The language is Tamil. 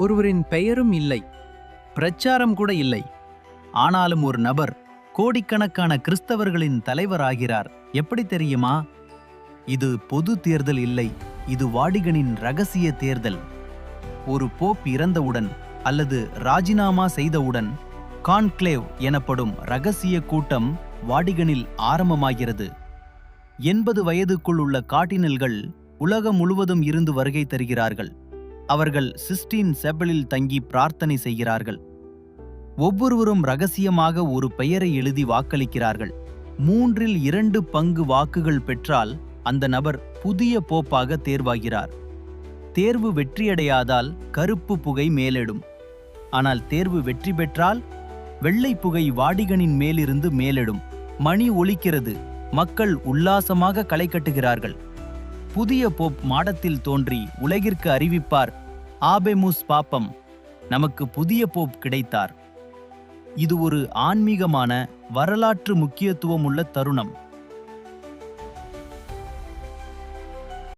ஒருவரின் பெயரும் இல்லை, பிரச்சாரம் கூட இல்லை. ஆனாலும் ஒரு நபர் கோடிக்கணக்கான கிறிஸ்தவர்களின் தலைவராகிறார். எப்படி தெரியுமா? இது பொது தேர்தல் இல்லை, இது வாடிகனின் ரகசிய தேர்தல். ஒரு போப் இறந்தவுடன் அல்லது ராஜினாமா செய்தவுடன் கான்க்ளேவ் எனப்படும் ரகசிய கூட்டம் வாடிகனில் ஆரம்பமாகிறது. 80 வயதுக்குள் உள்ள கார்டினல்கள் உலகம் முழுவதும் இருந்து வருகை தருகிறார்கள். அவர்கள் சிஸ்டீன் செப்பலில் தங்கி பிரார்த்தனை செய்கிறார்கள். ஒவ்வொருவரும் ரகசியமாக ஒரு பெயரை எழுதி வாக்களிக்கிறார்கள். 2/3 பங்கு வாக்குகள் பெற்றால் அந்த நபர் புதிய போப்பாக தேர்வாகிறார். தேர்வு வெற்றியடையாதால் கருப்பு புகை மேலிடும். ஆனால் தேர்வு வெற்றி பெற்றால் வெள்ளை புகை வாடிகனின் மேலிருந்து மேலிடும். மணி ஒலிக்கிறது. மக்கள் உல்லாசமாக களை கட்டுகிறார்கள். புதிய போப் மாடத்தில் தோன்றி உலகிற்கு அறிவிப்பார், ஆபெமுஸ் பாப்பம், நமக்கு புதிய போப் கிடைத்தார். இது ஒரு ஆன்மீகமான வரலாற்று முக்கியத்துவமுள்ள தருணம்.